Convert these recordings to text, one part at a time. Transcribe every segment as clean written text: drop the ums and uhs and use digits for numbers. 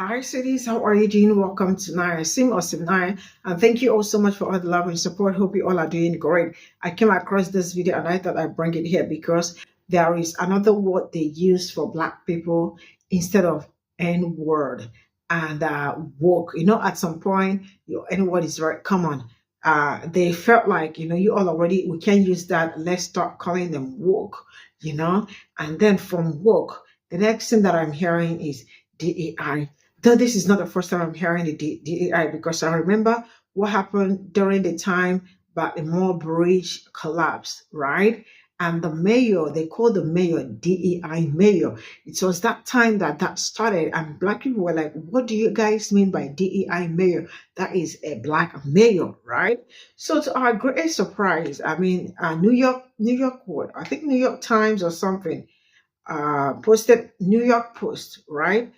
Hi, cities. How are you doing? Welcome to Naya Sim or Cimnanya. And thank you all so much for all the love and support. Hope you all are doing great. I came across this video and I thought I'd bring it here because there is another word they use for Black people instead of N word and woke. At some point, your N word is very common. They felt like, you all already, we can't use that. Let's start calling them woke, you know. And then from woke, the next thing that I'm hearing is DEI. Though this is not the first time I'm hearing the DEI, because I remember what happened during the time that the Mall Bridge collapsed, right? And the mayor, they called the mayor DEI mayor. It was that time that started, and Black people were like, "What do you guys mean by DEI mayor? That is a Black mayor, right?" So to our great surprise, I mean, New York, what? I think New York Times or something posted New York Post, right?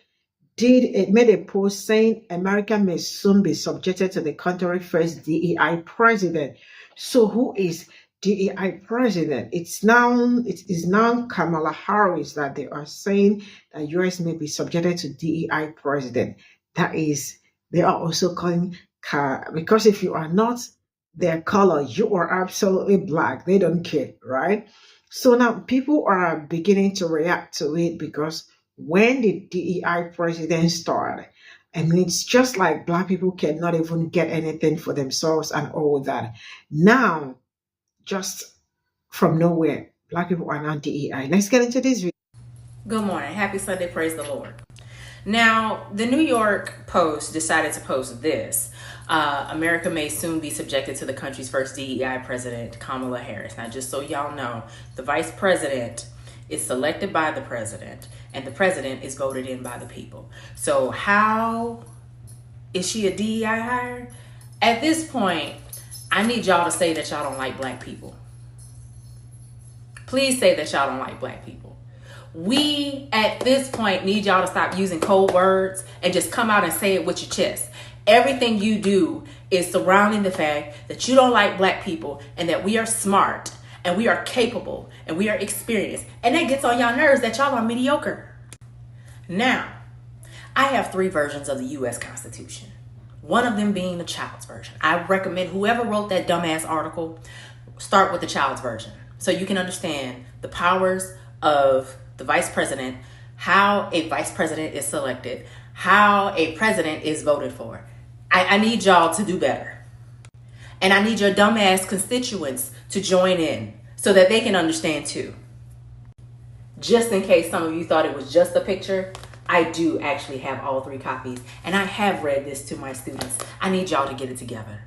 Did it made a post saying America may soon be subjected to the country's first DEI president. So who is DEI president? It is now Kamala Harris that they are saying that US may be subjected to DEI president. That is, they are also calling because if you are not their color, you are absolutely black. They don't care, right? So now people are beginning to react to it because when did DEI president start? I mean, it's just like Black people cannot even get anything for themselves and all that. Now, just from nowhere, Black people are now DEI. Let's get into this video. Good morning. Happy Sunday. Praise the Lord. Now, the New York Post decided to post this. America may soon be subjected to the country's first DEI president, Kamala Harris. Now, just so y'all know, the vice president is selected by the president, and the president is voted in by the people. So, how is she a DEI hire? At this point, I need y'all to say that y'all don't like Black people. Please say that y'all don't like Black people. We, at this point, need y'all to stop using cold words and just come out and say it with your chest. Everything you do is surrounding the fact that you don't like Black people and that we are smart and we are capable and we are experienced. And that gets on y'all nerves that y'all are mediocre. Now, I have 3 versions of the U.S. Constitution. One of them being the child's version. I recommend whoever wrote that dumbass article start with the child's version so you can understand the powers of the vice president, how a vice president is selected, how a president is voted for. I need y'all to do better. And I need your dumbass constituents to join in so that they can understand too. Just in case some of you thought it was just a picture, I do actually have all 3 copies, and I have read this to my students. I need y'all to get it together.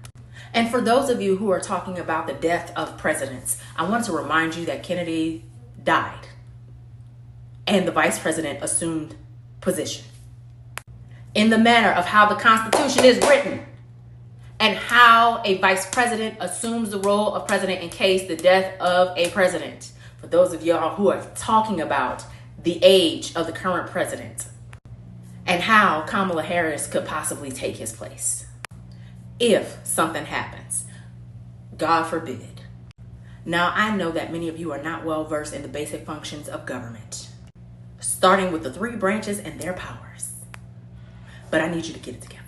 And for those of you who are talking about the death of presidents, I want to remind you that Kennedy died and the vice president assumed position in the manner of how the Constitution is written and how a vice president assumes the role of president in case the death of a president. For those of y'all who are talking about the age of the current president and how Kamala Harris could possibly take his place if something happens, God forbid. Now, I know that many of you are not well versed in the basic functions of government, starting with the 3 branches and their powers. But I need you to get it together.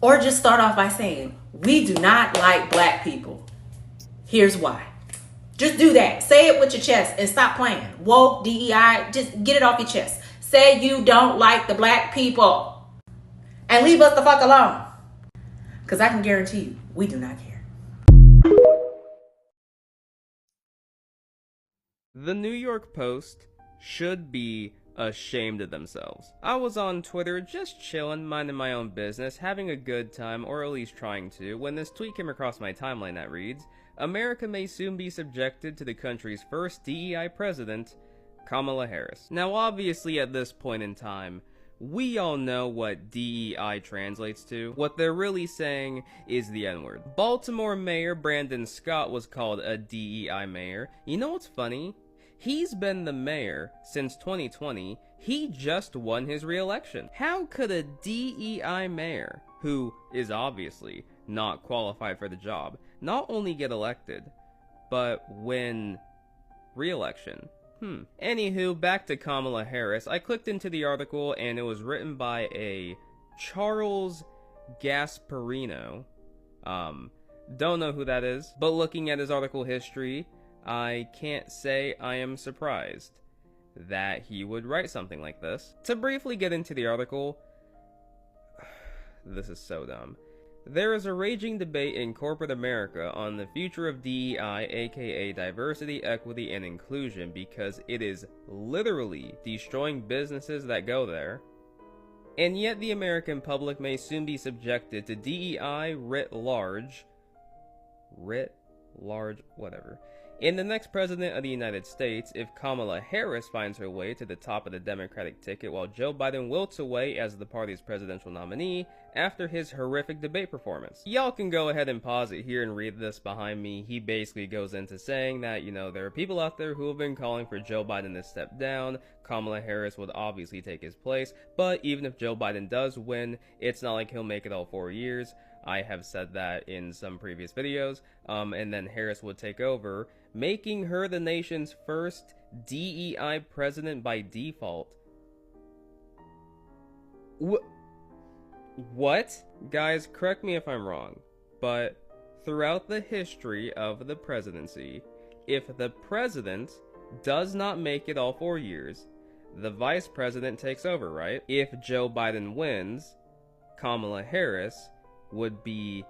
Or just start off by saying, we do not like Black people. Here's why. Just do that. Say it with your chest and stop playing. Woke, DEI, just get it off your chest. Say you don't like the Black people. And leave us the fuck alone. Because I can guarantee you, we do not care. The New York Post should be ashamed of themselves. I was on Twitter just chilling, minding my own business, having a good time, or at least trying to, when this tweet came across my timeline that reads, America may soon be subjected to the country's first DEI president, Kamala Harris. Now obviously at this point in time, we all know what DEI translates to. What they're really saying is the N-word. Baltimore Mayor Brandon Scott was called a DEI mayor. You know what's funny? He's been the mayor since 2020. He just won his re-election. How could a DEI mayor, who is obviously not qualified for the job, not only get elected, but win re-election? Anywho, back to Kamala Harris. I clicked into the article and it was written by a Charles Gasparino. Don't know who that is, but looking at his article history, I can't say I am surprised that he would write something like this. To briefly get into the article, this is so dumb. There is a raging debate in corporate America on the future of DEI, aka diversity, equity, and inclusion, because it is literally destroying businesses that go there. And yet the American public may soon be subjected to DEI writ large, whatever. In the next president of the United States, if Kamala Harris finds her way to the top of the Democratic ticket while Joe Biden wilts away as the party's presidential nominee after his horrific debate performance. Y'all can go ahead and pause it here and read this behind me. He basically goes into saying that, there are people out there who have been calling for Joe Biden to step down. Kamala Harris would obviously take his place, but even if Joe Biden does win, it's not like he'll make it all 4 years. I have said that in some previous videos, and then Harris would take over, making her the nation's first DEI president by default. What? Guys, correct me if I'm wrong, but throughout the history of the presidency, if the president does not make it all 4 years, the vice president takes over, right? If Joe Biden wins, Kamala Harris would be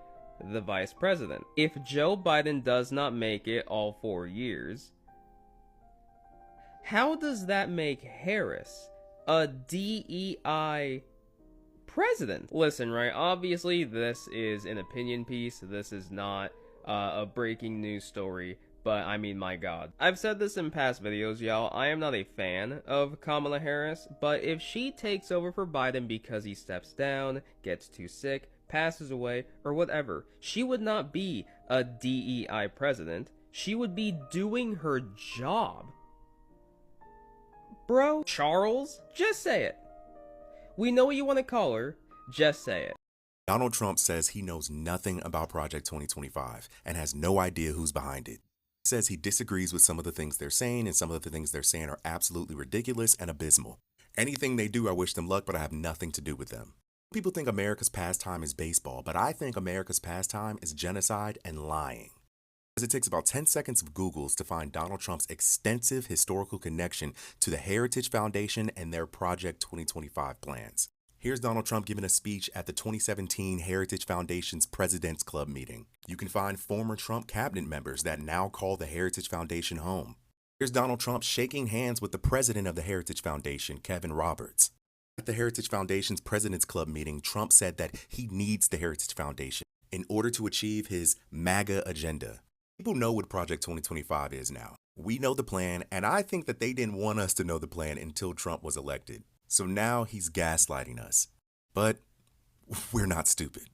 the vice president. If Joe Biden does not make it all 4 years, how does that make Harris a DEI president? Listen, right, obviously this is an opinion piece. This is not a breaking news story, but I mean, my god. I've said this in past videos, y'all. I am not a fan of Kamala Harris, but if she takes over for Biden because he steps down, gets too sick, passes away, or whatever, she would not be a DEI president. She would be doing her job. Bro, Charles, just say it. We know what you want to call her, just say it. Donald Trump says he knows nothing about Project 2025 and has no idea who's behind it. He says he disagrees with some of the things they're saying, and some of the things they're saying are absolutely ridiculous and abysmal. Anything they do, I wish them luck, but I have nothing to do with them. People think America's pastime is baseball, but I think America's pastime is genocide and lying. As it takes about 10 seconds of Googles to find Donald Trump's extensive historical connection to the Heritage Foundation and their Project 2025 plans. Here's Donald Trump giving a speech at the 2017 Heritage Foundation's President's Club meeting. You can find former Trump cabinet members that now call the Heritage Foundation home. Here's Donald Trump shaking hands with the president of the Heritage Foundation, Kevin Roberts. At the Heritage Foundation's President's Club meeting, Trump said that he needs the Heritage Foundation in order to achieve his MAGA agenda. People know what Project 2025 is now. We know the plan, and I think that they didn't want us to know the plan until Trump was elected. So now he's gaslighting us. But we're not stupid.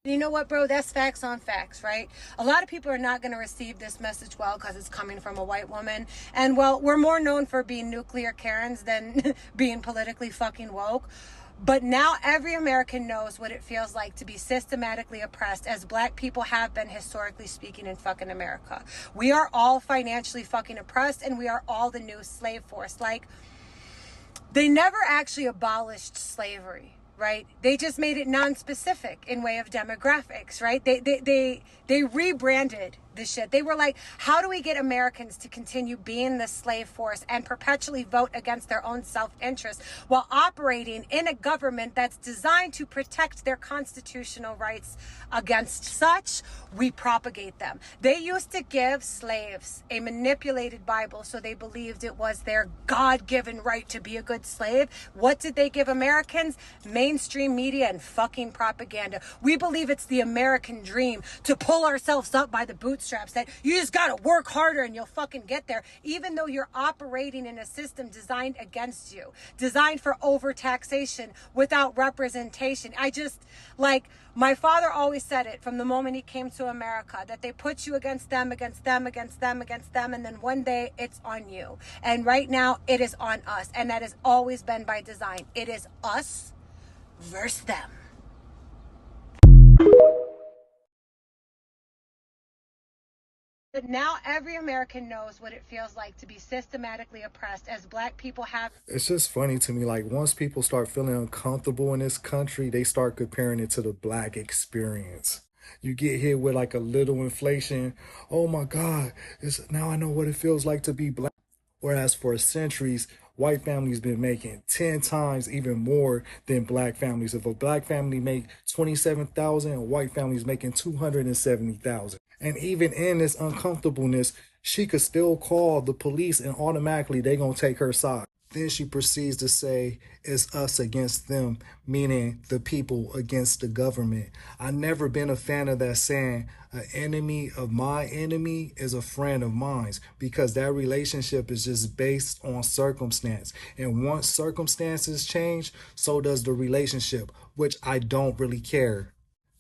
You know what, bro? That's facts on facts, right? A lot of people are not going to receive this message well because it's coming from a white woman. And, well, we're more known for being nuclear Karens than being politically fucking woke. But now every American knows what it feels like to be systematically oppressed, as black people have been historically speaking in fucking America. We are all financially fucking oppressed, and we are all the new slave force. Like, they never actually abolished slavery, right? They just made it non-specific in way of demographics, right? They rebranded this shit. They were like, how do we get Americans to continue being the slave force and perpetually vote against their own self-interest while operating in a government that's designed to protect their constitutional rights against such? We propagate them. They used to give slaves a manipulated Bible so they believed it was their God-given right to be a good slave. What did they give Americans? Mainstream media and fucking propaganda. We believe it's the American dream to pull ourselves up by the bootstraps, that you just gotta work harder and you'll fucking get there, even though you're operating in a system designed against you, designed for overtaxation without representation. My father always said it from the moment he came to America, that they put you against them, against them, against them, against them, and then one day it's on you. And right now it is on us, and that has always been by design. It is us versus them. But now every American knows what it feels like to be systematically oppressed as Black people have. It's just funny to me. Like, once people start feeling uncomfortable in this country, they start comparing it to the Black experience. You get hit with like a little inflation. Oh my God, now I know what it feels like to be Black. Whereas for centuries, white families been making 10 times even more than Black families. If a Black family make 27,000, a white family's making 270,000. And even in this uncomfortableness, she could still call the police and automatically they gonna take her side. Then she proceeds to say it's us against them, meaning the people against the government. I've never been a fan of that saying, an enemy of my enemy is a friend of mine, because that relationship is just based on circumstance. And once circumstances change, so does the relationship, which I don't really care.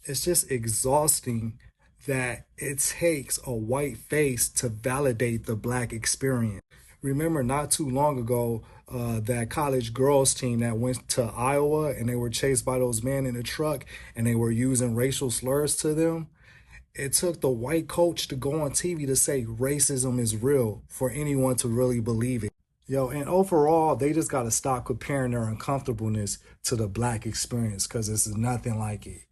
It's just exhausting that it takes a white face to validate the Black experience. Remember not too long ago, that college girls team that went to Iowa and they were chased by those men in a truck and they were using racial slurs to them. It took the white coach to go on TV to say racism is real for anyone to really believe it. Yo, and overall, they just got to stop comparing their uncomfortableness to the Black experience, because it's nothing like it.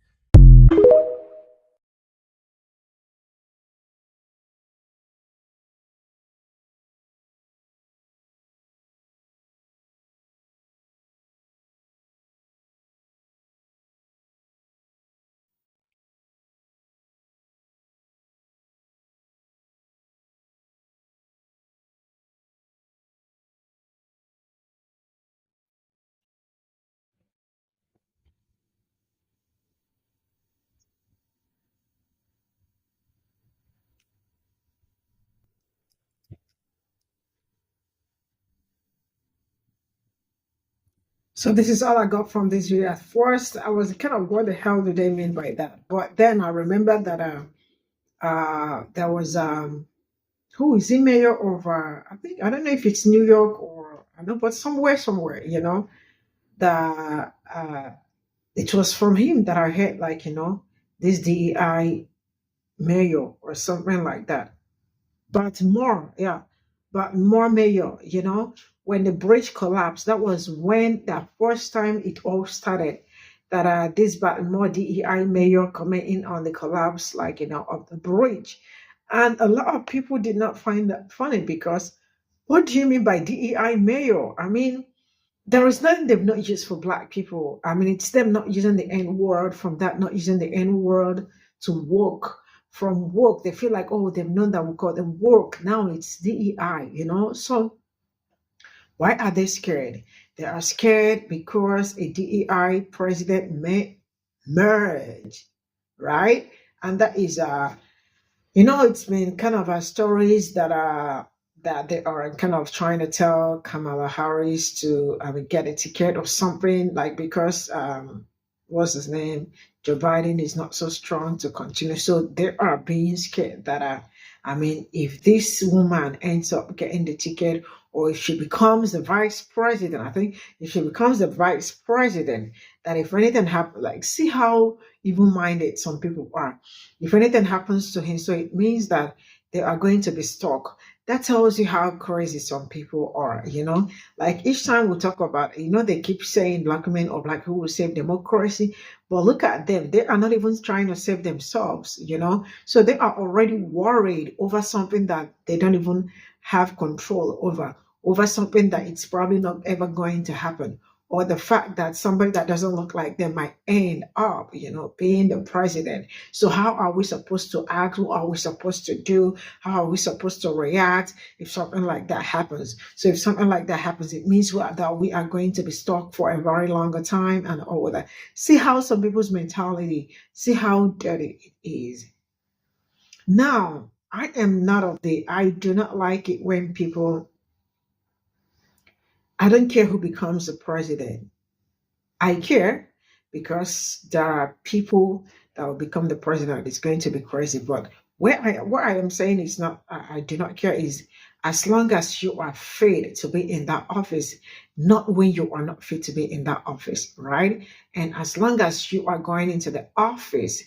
So this is all I got from this video. At first, I was kind of, what the hell do they mean by that? But then I remember that there was who is he, mayor of I think, I don't know if it's New York or I know, but somewhere, that it was from him that I heard, like, this DEI mayor or something like that. But more, yeah, but more mayor, when the bridge collapsed, that was when the first time it all started. That this more DEI mayor coming in on the collapse, like, of the bridge. And a lot of people did not find that funny, because what do you mean by DEI mayor? I mean, there is nothing they've not used for Black people. I mean, it's them not using the N word, from that not using the N word to work. From work, they feel like, oh, they've known that we call them work. Now it's DEI. So why are they scared? They are scared because a DEI president may merge, right? And that is it's been kind of stories that they are kind of trying to tell Kamala Harris to get a ticket or something, like, because what's his name, Joe Biden is not so strong to continue. So they are being scared that if this woman ends up getting the ticket, or if she becomes the vice president, I think if she becomes the vice president, that if anything happens, like, see how even-minded some people are. If anything happens to him, so it means that they are going to be stuck. That tells you how crazy some people are. Like, each time we talk about, they keep saying Black men or Black people will save democracy, but look at them. They are not even trying to save themselves. So they are already worried over something that they don't even have control over something that it's probably not ever going to happen, or the fact that somebody that doesn't look like them might end up, being the president. So how are we supposed to act? What are we supposed to do? How are we supposed to react if something like that happens? So if something like that happens, it means that we are going to be stuck for a very longer time and all that. See how some people's mentality, see how dirty it is. Now, I do not like it when people, I don't care who becomes the president. I care because there are people that will become the president. It's going to be crazy. But what I am saying is not, I do not care, is as long as you are fit to be in that office, not when you are not fit to be in that office, right? And as long as you are going into the office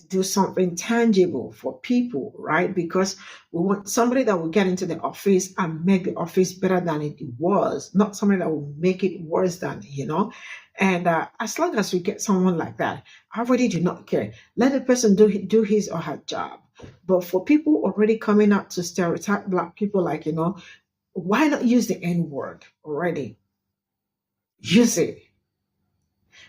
do something tangible for people, right? Because we want somebody that will get into the office and make the office better than it was, not somebody that will make it worse than, And as long as we get someone like that, I really do not care. Let the person do his or her job. But for people already coming out to stereotype Black people, like, why not use the N word already? Use it.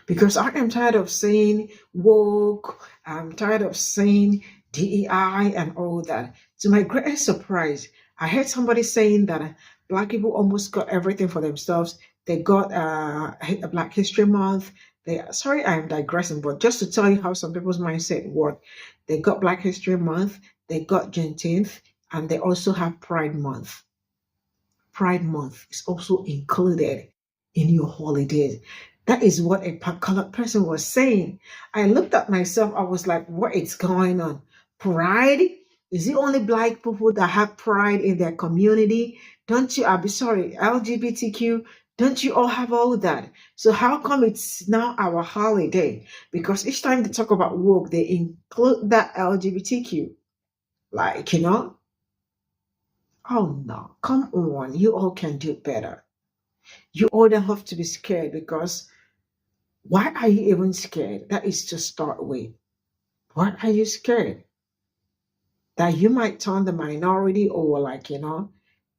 Because I am tired of saying woke, I'm tired of saying DEI and all that. To my greatest surprise, I heard somebody saying that Black people almost got everything for themselves. They got a Black History Month. Sorry, I am digressing, but just to tell you how some people's mindset work, they got Black History Month, they got Juneteenth, and they also have Pride Month. Pride Month is also included in your holidays. That is what a colored person was saying. I looked at myself, I was like, what is going on? Pride? Is it only Black people that have pride in their community? Don't you, I'll be sorry, LGBTQ, don't you all have all that? So how come it's now our holiday? Because each time they talk about woke, they include that LGBTQ. Like, oh no, come on, you all can do better. You all don't have to be scared, because why are you even scared? That is to start with. Why are you scared? That you might turn the minority, or like,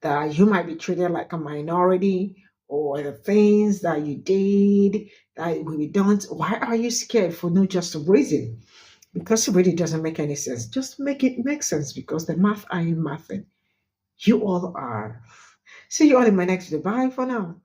that you might be treated like a minority, or the things that you did that will be done. Why are you scared for no just reason? Because it really doesn't make any sense. Just make it make sense, because the math ain't mathing. You all are. See you all in my next video. Bye for now.